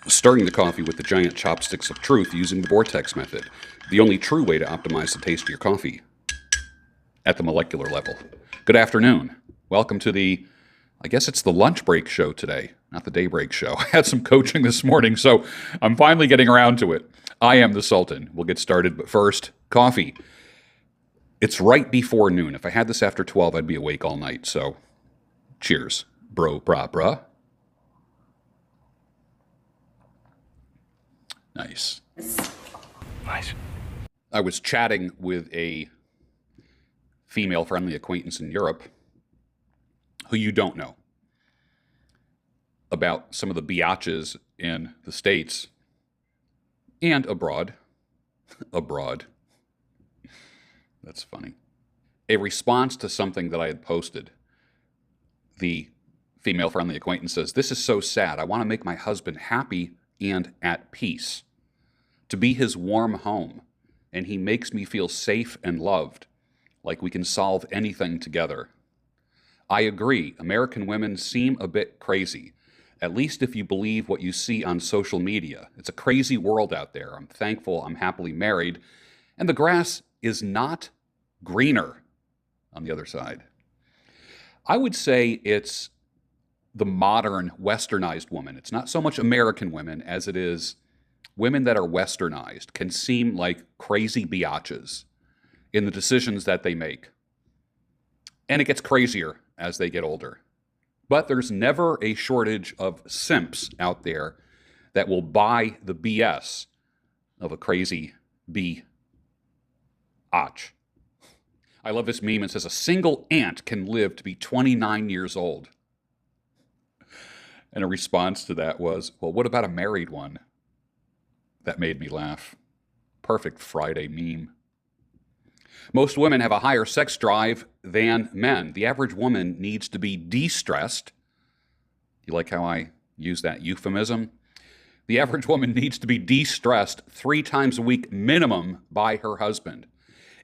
Stirring the coffee with the giant chopsticks of truth using the vortex method. The only true way to optimize the taste of your coffee at the molecular level. Good afternoon. Welcome to I guess it's the Lunchbreak Show today, not the Daybreak Show. I had some coaching this morning, so I'm finally getting around to it. I am the Sultan. We'll get started, but first, coffee. It's right before noon. If I had this after 12, I'd be awake all night, so cheers. Bro, brah. Nice. I was chatting with a female-friendly acquaintance in Europe who you don't know about some of the biatches in the States and abroad. Abroad. That's funny. A response to something that I had posted, the female-friendly acquaintance says, "This is so sad. I want to make my husband happy and at peace, to be his warm home, and he makes me feel safe and loved, like we can solve anything together." I agree. American women seem a bit crazy, at least if you believe what you see on social media. It's a crazy world out there. I'm thankful I'm happily married, and the grass is not greener on the other side. I would say it's the modern westernized woman. It's not so much American women as it is women that are westernized can seem like crazy biatches in the decisions that they make. And it gets crazier as they get older. But there's never a shortage of simps out there that will buy the BS of a crazy biatch. I love this meme. It says, a single ant can live to be 29 years old. And a response to that was, well, what about a married one? That made me laugh. Perfect Friday meme. Most women have a higher sex drive than men. The average woman needs to be destressed. You like how I use that euphemism? The average woman needs to be destressed 3 times a week minimum by her husband.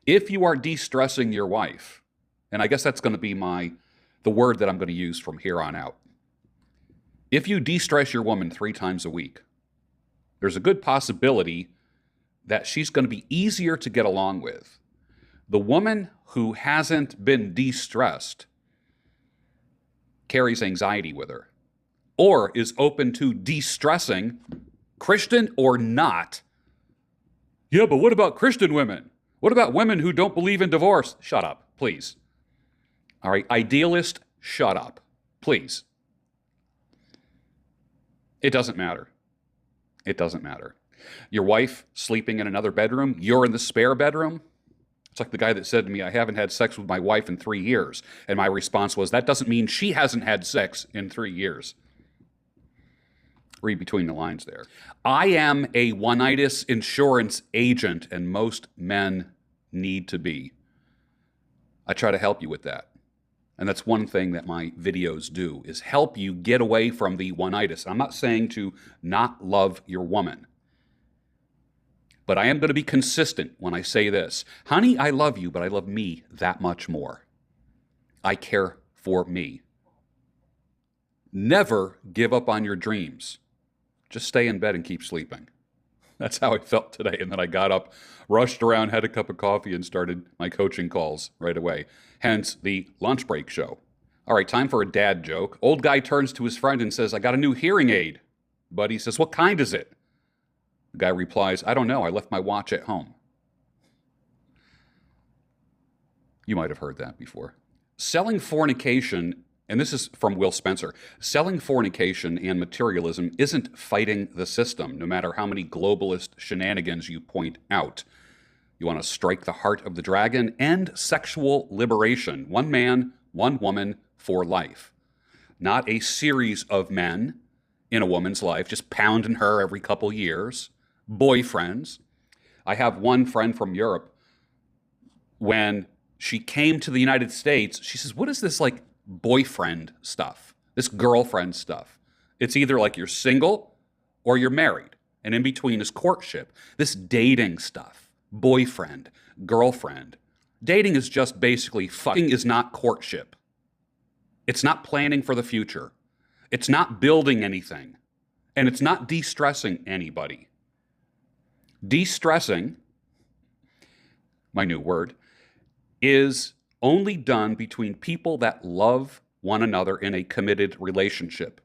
If you are destressing your wife, and I guess that's going to be the word that I'm going to use from here on out. If you de-stress your woman 3 times a week, there's a good possibility that she's going to be easier to get along with. The woman who hasn't been de-stressed carries anxiety with her, or is open to de-stressing, Christian or not. Yeah, but what about Christian women? What about women who don't believe in divorce? Shut up, please. All right, idealist, shut up, please. It doesn't matter. It doesn't matter. Your wife sleeping in another bedroom, you're in the spare bedroom. It's like the guy that said to me, I haven't had sex with my wife in 3 years. And my response was, that doesn't mean she hasn't had sex in 3 years. Read between the lines there. I am a one-itis insurance agent, and most men need to be. I try to help you with that. And that's one thing that my videos do, is help you get away from the one-itis. I'm not saying to not love your woman. But I am going to be consistent when I say this. Honey, I love you, but I love me that much more. I care for me. Never give up on your dreams. Just stay in bed and keep sleeping. That's how I felt today. And then I got up, rushed around, had a cup of coffee, and started my coaching calls right away. Hence the Lunchbreak Show. All right, time for a dad joke. Old guy turns to his friend and says, I got a new hearing aid. Buddy says, what kind is it? The guy replies, I don't know. I left my watch at home. You might have heard that before. Selling fornication, and this is from Will Spencer, selling fornication and materialism isn't fighting the system, no matter how many globalist shenanigans you point out. You want to strike the heart of the dragon, end sexual liberation. One man, one woman for life. Not a series of men in a woman's life, just pounding her every couple years. Boyfriends. I have one friend from Europe. When she came to the United States, she says, what is this like boyfriend stuff? This girlfriend stuff? It's either like you're single or you're married. And in between is courtship. This dating stuff. Boyfriend, girlfriend. Dating is just basically fucking is not courtship. It's not planning for the future. It's not building anything. And it's not destressing anybody. Destressing, my new word, is only done between people that love one another in a committed relationship.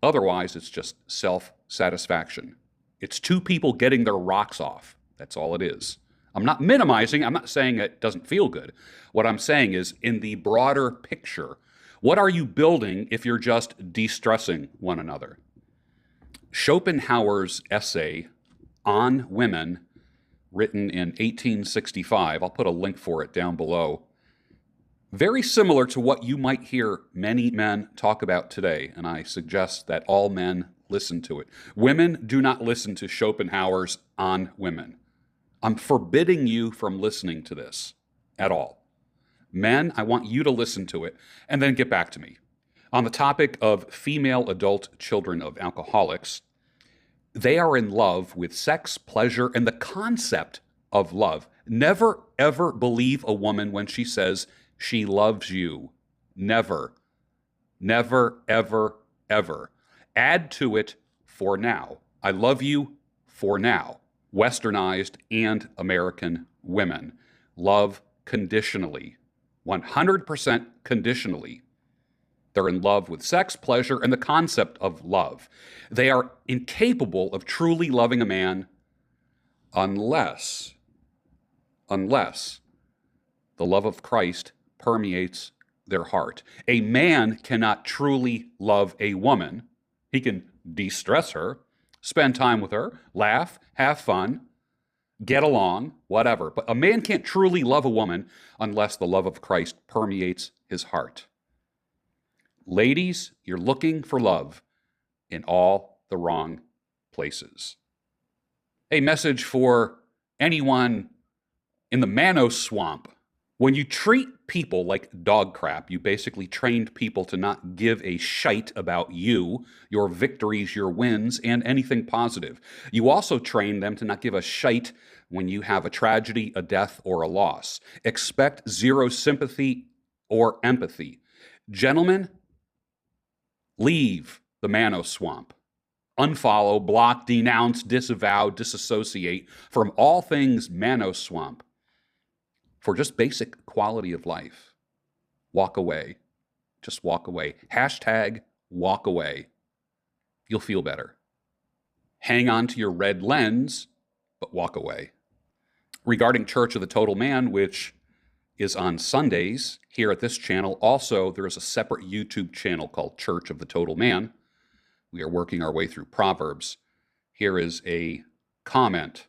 Otherwise, it's just self-satisfaction. It's two people getting their rocks off. That's all it is. I'm not minimizing. I'm not saying it doesn't feel good. What I'm saying is, in the broader picture, what are you building if you're just de-stressing one another? Schopenhauer's essay on women, written in 1865, I'll put a link for it down below, very similar to what you might hear many men talk about today, and I suggest that all men listen to it. Women do not listen to Schopenhauer's On Women. I'm forbidding you from listening to this at all. Men, I want you to listen to it and then get back to me. On the topic of female adult children of alcoholics, they are in love with sex, pleasure, and the concept of love. Never, ever believe a woman when she says she loves you. Never. Never, ever, ever. Add to it for now. I love you for now. Westernized and American women love conditionally, 100% conditionally. They're in love with sex, pleasure, and the concept of love. They are incapable of truly loving a man unless the love of Christ permeates their heart. A man cannot truly love a woman. He can de-stress her, spend time with her, laugh, have fun, get along, whatever. But a man can't truly love a woman unless the love of Christ permeates his heart. Ladies, you're looking for love in all the wrong places. A message for anyone in the Mano swamp. When you treat people like dog crap, you basically trained people to not give a shite about you, your victories, your wins, and anything positive. You also train them to not give a shite when you have a tragedy, a death, or a loss. Expect zero sympathy or empathy. Gentlemen, leave the Mano swamp. Unfollow, block, denounce, disavow, disassociate from all things Mano swamp. For just basic quality of life, walk away. Just walk away. Hashtag walk away. You'll feel better. Hang on to your red lens, but walk away. Regarding Church of the Total Man, which is on Sundays here at this channel, also there is a separate YouTube channel called Church of the Total Man. We are working our way through Proverbs. Here is a comment.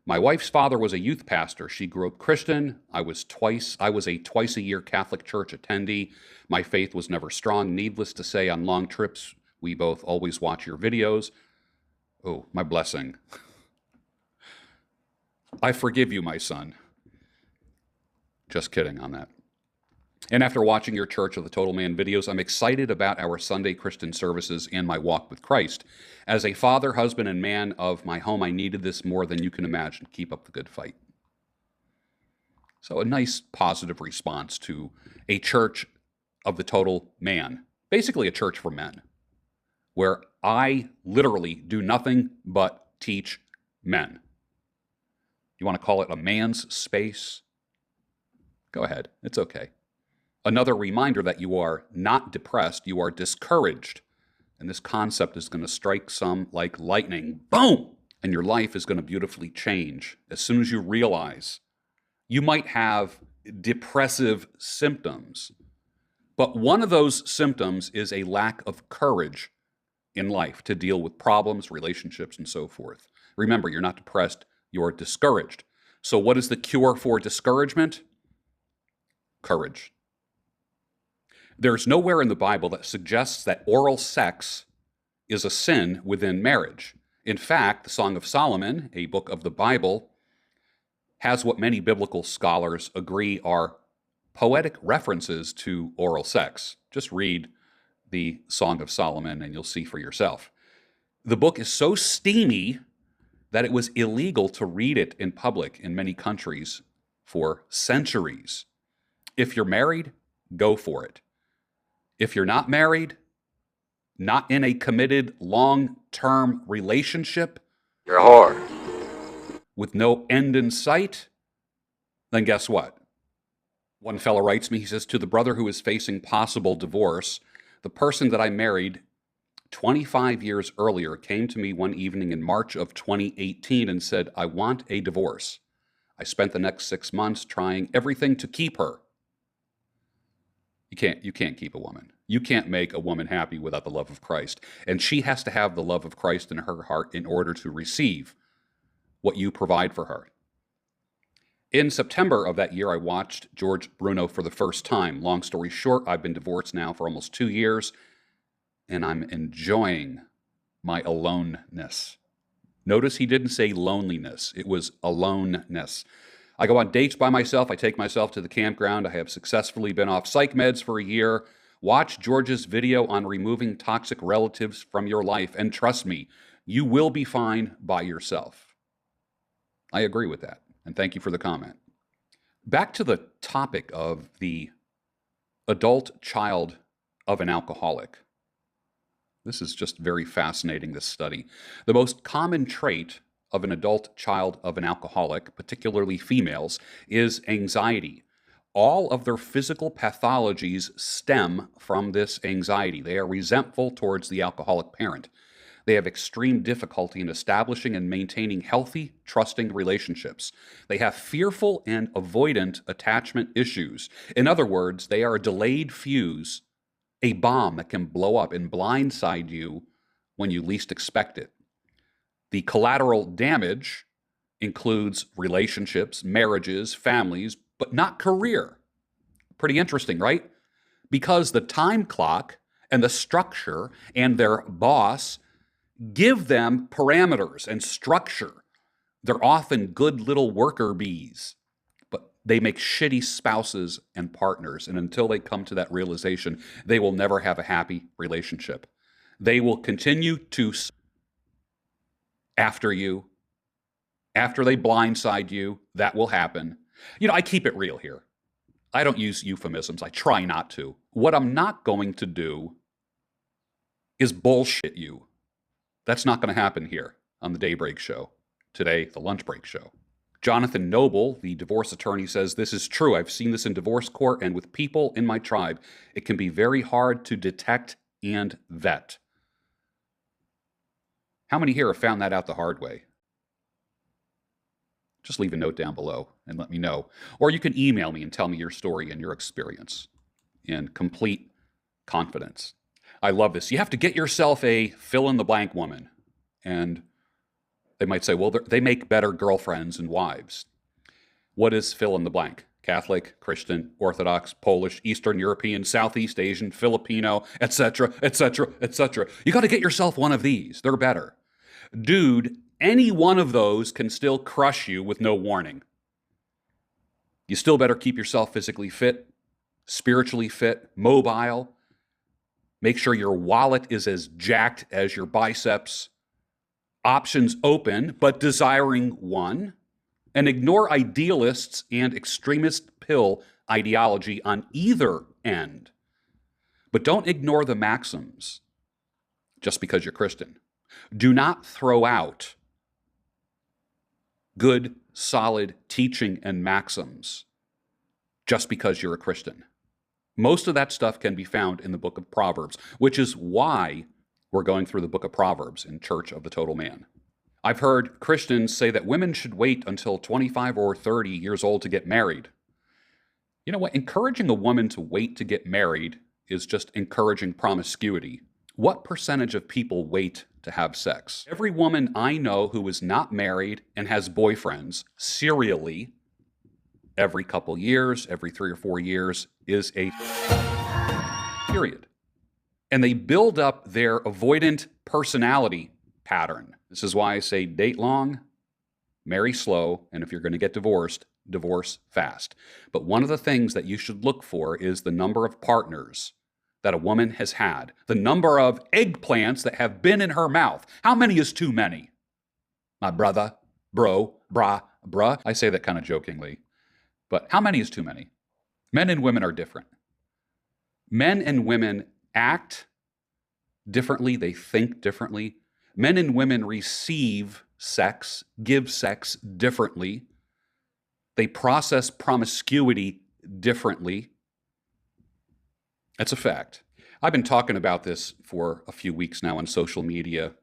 My wife's father was a youth pastor. She grew up Christian. I was a twice-a-year Catholic church attendee. My faith was never strong. Needless to say, on long trips, we both always watch your videos. Oh, my blessing. I forgive you, my son. Just kidding on that. And after watching your Church of the Total Man videos, I'm excited about our Sunday Christian services and my walk with Christ. As a father, husband, and man of my home, I needed this more than you can imagine. Keep up the good fight. So a nice positive response to a Church of the Total Man. Basically a church for men, where I literally do nothing but teach men. You want to call it a man's space? Go ahead. It's okay. Another reminder that you are not depressed, you are discouraged. And this concept is going to strike some like lightning. Boom! And your life is going to beautifully change as soon as you realize you might have depressive symptoms. But one of those symptoms is a lack of courage in life to deal with problems, relationships, and so forth. Remember, you're not depressed, you're discouraged. So what is the cure for discouragement? Courage. There's nowhere in the Bible that suggests that oral sex is a sin within marriage. In fact, the Song of Solomon, a book of the Bible, has what many biblical scholars agree are poetic references to oral sex. Just read the Song of Solomon and you'll see for yourself. The book is so steamy that it was illegal to read it in public in many countries for centuries. If you're married, go for it. If you're not married, not in a committed long-term relationship, you're a whore. with no end in sight, then guess what? One fellow writes me, he says, to the brother who is facing possible divorce, the person that I married 25 years earlier came to me one evening in March of 2018 and said, I want a divorce. I spent the next 6 months trying everything to keep her. You can't keep a woman. You can't make a woman happy without the love of Christ. And she has to have the love of Christ in her heart in order to receive what you provide for her. In September of that year, I watched George Bruno for the first time. Long story short, I've been divorced now for almost 2 years, and I'm enjoying my aloneness. Notice he didn't say loneliness. It was aloneness. I go on dates by myself. I take myself to the campground. I have successfully been off psych meds for a year. Watch George's video on removing toxic relatives from your life, and trust me, you will be fine by yourself. I agree with that, and thank you for the comment. Back to the topic of the adult child of an alcoholic. This is just very fascinating, this study. The most common trait of an adult child of an alcoholic, particularly females, is anxiety. All of their physical pathologies stem from this anxiety. They are resentful towards the alcoholic parent. They have extreme difficulty in establishing and maintaining healthy, trusting relationships. They have fearful and avoidant attachment issues. In other words, they are a delayed fuse, a bomb that can blow up and blindside you when you least expect it. The collateral damage includes relationships, marriages, families, but not career. Pretty interesting, right? Because the time clock and the structure and their boss give them parameters and structure. They're often good little worker bees, but they make shitty spouses and partners. And until they come to that realization, they will never have a happy relationship. They will continue to after you. After they blindside you, that will happen. You know, I keep it real here. I don't use euphemisms. I try not to. What I'm not going to do is bullshit you. That's not going to happen here on the Daybreak Show. Today, the Lunchbreak Show. Jonathan Noble, the divorce attorney, says, this is true. I've seen this in divorce court and with people in my tribe. It can be very hard to detect and vet. How many here have found that out the hard way? Just leave a note down below and let me know. Or you can email me and tell me your story and your experience in complete confidence. I love this. You have to get yourself a fill-in-the-blank woman. And they might say, well, they make better girlfriends and wives. What is fill-in-the-blank? Catholic, Christian, Orthodox, Polish, Eastern European, Southeast Asian, Filipino, etc., etc., etc. You got to get yourself one of these. They're better. Dude, any one of those can still crush you with no warning. You still better keep yourself physically fit, spiritually fit, mobile. Make sure your wallet is as jacked as your biceps. Options open, but desiring one. And ignore idealists and extremist pill ideology on either end. But don't ignore the maxims just because you're Christian. Do not throw out good, solid teaching and maxims just because you're a Christian. Most of that stuff can be found in the book of Proverbs, which is why we're going through the book of Proverbs in Church of the Total Man. I've heard Christians say that women should wait until 25 or 30 years old to get married. You know what? Encouraging a woman to wait to get married is just encouraging promiscuity. What percentage of people wait to have sex? Every woman I know who is not married and has boyfriends serially every couple years, every 3 or 4 years, is a period. And they build up their avoidant personality pattern. This is why I say date long, marry slow, and if you're going to get divorced, divorce fast. But one of the things that you should look for is the number of partners that a woman has had, the number of eggplants that have been in her mouth. How many is too many? My brother, bro, brah, bruh. I say that kind of jokingly. But how many is too many? Men and women are different. Men and women act differently. They think differently. Men and women receive sex, give sex differently. They process promiscuity differently. That's a fact. I've been talking about this for a few weeks now on social media.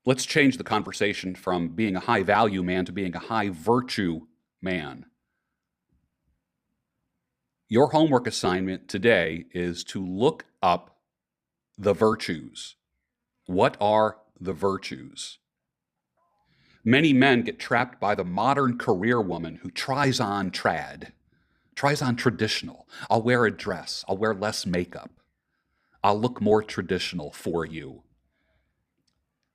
Let's change the conversation from being a high value man to being a high virtue man. Your homework assignment today is to look up the virtues. What are the virtues? Many men get trapped by the modern career woman who tries on trad, tries on traditional. I'll wear a dress. I'll wear less makeup. I'll look more traditional for you.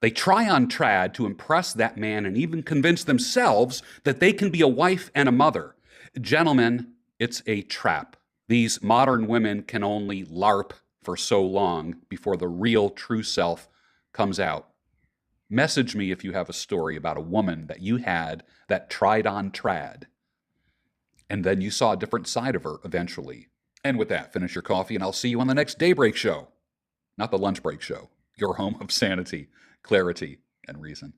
They try on trad to impress that man and even convince themselves that they can be a wife and a mother. Gentlemen, it's a trap. These modern women can only LARP for so long before the real true self comes out. Message me if you have a story about a woman that you had that tried on trad, and then you saw a different side of her eventually. And with that, finish your coffee, and I'll see you on the next Daybreak Show. Not the Lunchbreak Show, your home of sanity, clarity, and reason.